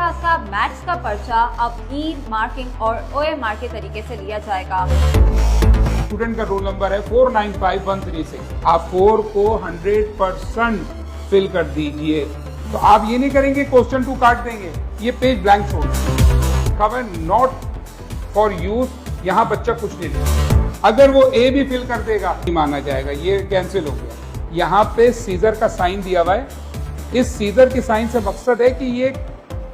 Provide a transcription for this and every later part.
Class का maths का पर्चा अब ई मार्किंग और ओएमआर के तरीके से लिया जाएगा। स्टूडेंट का रोल नंबर है 495136। आप 4 को 100% फिल कर दीजिए। तो आप ये नहीं करेंगे क्वेश्चन 2 काट देंगे, ये पेज ब्लैंक छोड़ देंगे। कवर नॉट फॉर यूज, यहाँ बच्चा कुछ नहीं लिखेगा। अगर वो ए भी फिल कर देगा नहीं माना जाएगा, ये कैंसिल हो गया। यहाँ पे सीजर का साइन दिया हुआ है, इस सीजर के साइन से मकसद है कि ये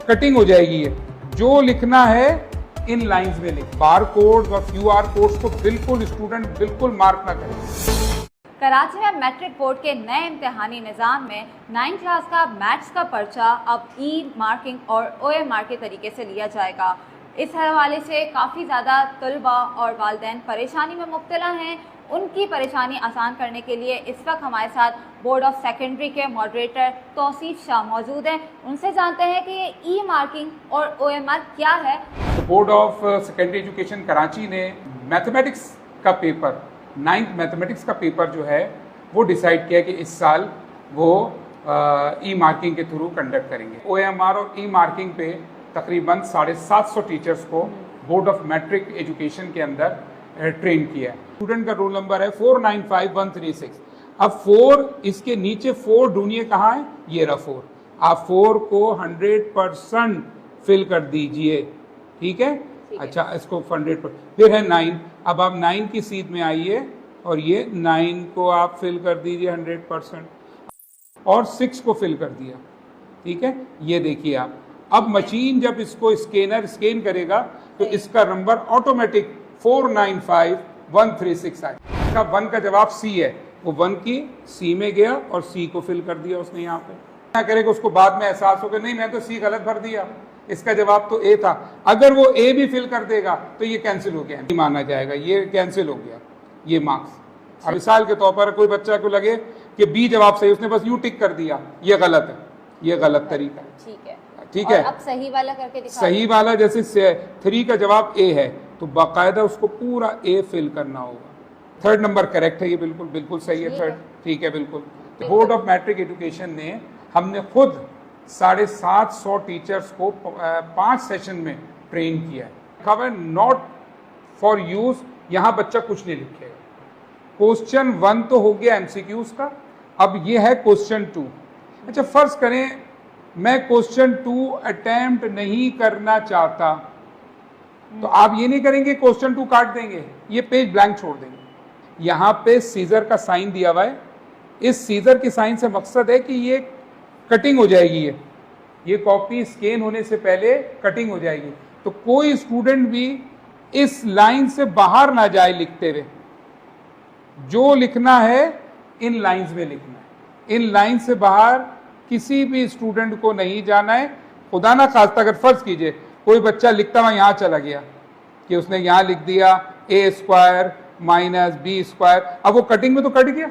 कटिंग हो जाएगी। ये जो लिखना है इन लाइंस में लिख। बार कोड और क्यूआर कोड्स को बिल्कुल स्टूडेंट बिल्कुल मार्क ना करें। कराची में मैट्रिक बोर्ड के नए इम्तिहानी निज़ाम में 9th क्लास का मैथ्स का पर्चा अब ई मार्किंग और ओएमआर के तरीके से लिया जाएगा। इस हवाले से काफ़ी ज़्यादा तलबा और वालिदैन परेशानी में मुब्तला हैं। उनकी परेशानी आसान करने के लिए इस वक्त हमारे साथ बोर्ड ऑफ सेकेंडरी के मॉडरेटर तौसीफ शाह मौजूद हैं। उनसे जानते हैं कि ये ई मार्किंग और ओएमआर क्या है। Board of secondary education Karachi ने मैथमेटिक्स का पेपर 9th मैथमेटिक्स का पेपर जो है वो डिसाइड किया कि इस साल वो ई मार्किंग के थ्रू कंडक्ट करेंगे। ओएमआर और ई मार्किंग पे तकरीबन 750 टीचर्स को बोर्ड ऑफ मैट्रिक एजुकेशन के अंदर ट्रेन किया है। स्टूडेंट का रोल नंबर है 495136। अब 4 इसके नीचे 4 ढूंढिए कहाँ है, ये रहा 4। आप 4 को 100% फिल कर दीजिए, ठीक है। अच्छा, इसको 100%। फिर है 9। अब आप 9 की सीट में आइए और ये 9 को आप फिल कर दीजिए 100% और 6 को फिल कर दिया, ठीक है। ये देखिए आप, अब मशीन जब इसको स्कैन करेगा तो इसका नंबर ऑटोमेटिक 495136 आए। इसका 1 का जवाब सी है, वो 1 की सी में गया और सी को फिल कर दिया उसने। यहाँ पे क्या करेगा, उसको बाद में एहसास होगा नहीं मैं तो सी गलत भर दिया, इसका जवाब तो ए था। अगर वो ए भी फिल कर देगा तो ये कैंसिल हो गया, नहीं माना जाएगा, ये कैंसिल हो गया ये मार्क्स। अब मिसाल के तौर पर कोई बच्चा को लगे कि बी जवाब सही, उसने बस यूं टिक कर दिया, ये गलत है, ये गलत तरीका है, ठीक है। अब सही वाला करके दिखा। सही वाला जैसे 3 का जवाब ए है तो बाकायदा उसको पूरा ए फिल करना होगा। 3rd नंबर करेक्ट है, ये बिल्कुल बिल्कुल सही है 3rd, ठीक है बिल्कुल। बोर्ड ऑफ मैट्रिक एजुकेशन ने हमने खुद 750 टीचर्स को 5 सेशन में ट्रेन किया है। खबर नॉट फॉर यूज, यहाँ बच्चा कुछ नहीं लिखेगा। क्वेश्चन 1 तो हो गया एमसीक्यूज का, अब ये है क्वेश्चन 2। अच्छा, फर्ज करें मैं क्वेश्चन 2 अटेम्प्ट नहीं करना चाहता, तो आप ये नहीं करेंगे क्वेश्चन 2 काट देंगे, ये पेज ब्लैंक छोड़ देंगे। यहाँ पे सीजर का साइन दिया हुआ है, इस सीजर के साइन से मकसद है कि ये कटिंग हो जाएगी, ये कॉपी स्कैन होने से पहले कटिंग हो जाएगी। तो कोई स्टूडेंट भी इस लाइन से बाहर ना जाए लिखते हुए, जो लिखना है इन लाइंस में लिखना है। इन लाइन से बाहर किसी भी स्टूडेंट को नहीं जाना है। खुदा ना खास्ता अगर फर्ज कीजिए कोई बच्चा लिखता हुआ यहाँ चला गया कि उसने यहाँ लिख दिया a² माइनस b², अब वो कटिंग में तो कट गया।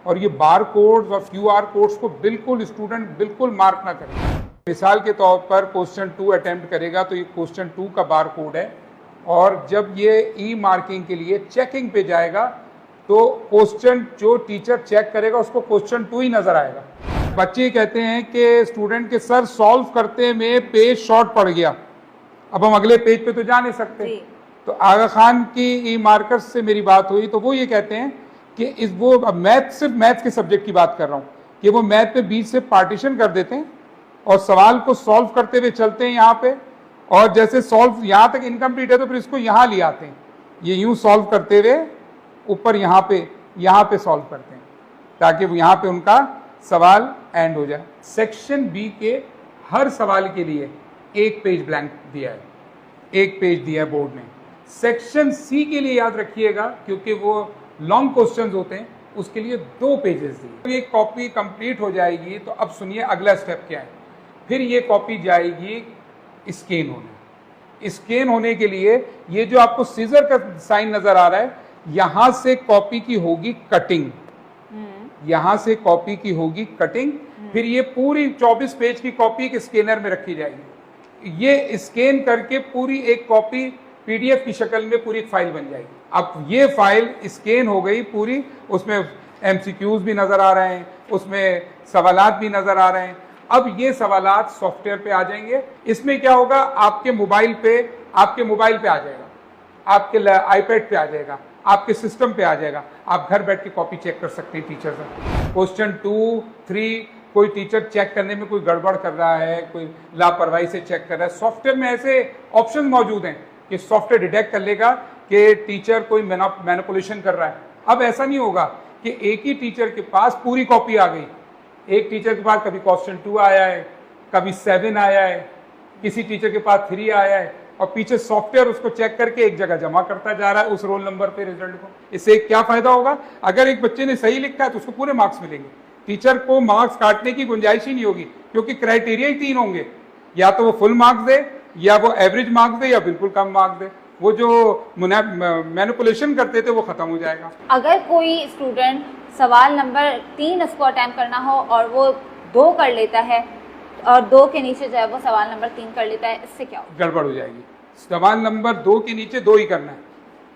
और ये बार कोड्स और क्यूआर कोड्स को बिल्कुल स्टूडेंट बिल्कुल मार्क ना करें। मिसाल के तौर पर क्वेश्चन 2 अटेम्प्ट करेगा तो ये क्वेश्चन 2 का बार कोड है, और जब ये ई मार्किंग के लिए चेकिंग पे जाएगा तो क्वेश्चन जो टीचर चेक करेगा उसको क्वेश्चन 2 ही नजर आएगा। बच्चे कहते हैं कि स्टूडेंट के सर सॉल्व करते में पेज शॉर्ट पड़ गया, अब हम अगले पेज पे तो जा नहीं सकते। तो आगा खान की ई मार्कर्स से मेरी बात हुई तो वो ये कहते हैं कि इस वो मैथ, सिर्फ मैथ के सब्जेक्ट की बात कर रहा हूँ, कि वो मैथ पे बीच से पार्टीशन कर देते हैं और सवाल को सॉल्व करते हुए चलते हैं यहाँ पे, और जैसे सॉल्व यहाँ तक इनकम्प्लीट है तो फिर इसको यहाँ ले आते हैं, ये यूँ सॉल्व करते हुए ऊपर यहाँ पे सॉल्व करते हैं ताकि वो यहाँ पे उनका सवाल एंड हो जाए। सेक्शन बी के हर सवाल के लिए 1 पेज ब्लैंक दिया है, 1 पेज दिया है बोर्ड ने। सेक्शन सी के लिए याद रखिएगा क्योंकि वो लॉन्ग क्वेश्चंस होते हैं, उसके लिए 2 पेजेस दिए। ये कॉपी कंप्लीट हो जाएगी तो अब सुनिए अगला स्टेप क्या है। फिर ये कॉपी जाएगी स्कैन होने। स्कैन होने के लिए ये जो आपको सीजर का साइन नजर आ रहा है, यहां से कॉपी की होगी कटिंग, यहां से कॉपी की होगी कटिंग। फिर ये पूरी 24 पेज की कॉपी एक स्कैनर में रखी जाएगी। ये स्कैन करके पूरी एक कॉपी पीडीएफ की शक्ल में पूरी एक फाइल बन जाएगी। अब ये फाइल स्कैन हो गई पूरी, उसमें एमसीक्यूज भी नजर आ रहे हैं, उसमें सवालात भी नजर आ रहे हैं। अब ये सवालात सॉफ्टवेयर पे आ जाएंगे। इसमें क्या होगा, आपके मोबाइल पे आ जाएगा, आपके आईपैड पे आ जाएगा, आपके सिस्टम पे आ जाएगा। आप घर बैठ के कॉपी चेक कर सकते हैं टीचर से। क्वेश्चन 2, 3 कोई टीचर चेक करने में कोई गड़बड़ कर रहा है, कोई लापरवाही से चेक कर रहा है, सॉफ्टवेयर में ऐसे ऑप्शन मौजूद हैं कि सॉफ्टवेयर डिटेक्ट कर लेगा कि टीचर कोई मैनिपुलेशन कर रहा है। अब ऐसा नहीं होगा कि एक ही टीचर के पास पूरी कॉपी आ गई। एक टीचर के पास कभी क्वेश्चन 2 आया है, कभी 7 आया है, किसी टीचर के पास 3 आया है, और पीछे सॉफ्टवेयर उसको चेक करके एक जगह जमा करता जा रहा है उस रोल नंबर पे रिजल्ट को। इससे क्या फायदा होगा, अगर एक बच्चे ने सही लिखा है तो उसको पूरे मार्क्स मिलेंगे, टीचर को मार्क्स काटने की गुंजाइश ही नहीं होगी, क्योंकि क्राइटेरिया ही 3 होंगे, या तो वो फुल मार्क्स दे, या वो एवरेज मार्क्स दे, या बिल्कुल कम मार्क्स दे। वो जो मैनिपुलेशन करते थे वो खत्म हो जाएगा। अगर कोई स्टूडेंट सवाल नंबर 3 उसको अटेम्प्ट करना हो और वो 2 कर लेता है और 2 के नीचे जो है वो सवाल नंबर 3 कर लेता है, इससे क्या होगा? गड़बड़ हो जाएगी। सवाल नंबर 2 के नीचे 2 ही करना है।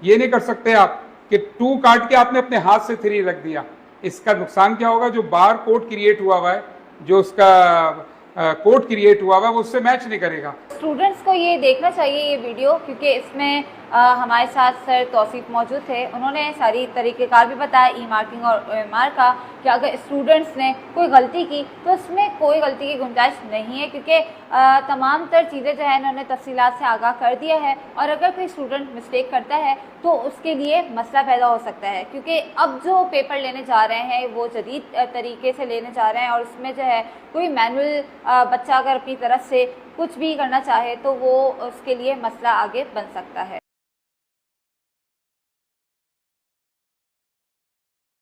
ये नहीं कर सकते आप कि 2 काट के आपने अपने हाथ से 3 रख दिया। इसका नुकसान क्या होगा, जो बार कोड क्रिएट हुआ है, जो उसका कोड क्रिएट हुआ है, वो उससे मैच नहीं करेगा। स्टूडेंट्स को ये देखना चाहिए ये वीडियो, क्योंकि इसमें हमारे साथ सर तौसीफ मौजूद थे। उन्होंने सारी तरीक़ेकार भी बताया ई मार्किंग और OMR का, कि अगर स्टूडेंट्स ने कोई गलती की तो उसमें कोई गलती की गुंजाइश नहीं है, क्योंकि तमाम तर चीज़ें जो है इन्होंने तफसीलात से आगाह कर दिया है। और अगर कोई स्टूडेंट मिस्टेक करता है तो उसके लिए मसला पैदा हो सकता है, क्योंकि अब जो पेपर लेने जा रहे हैं वो जदीद तरीके से लेने जा रहे हैं, और उसमें जो है कोई मैनुअल बच्चा अगर अपनी तरफ से कुछ भी करना चाहे तो वो उसके लिए मसला आगे बन सकता है।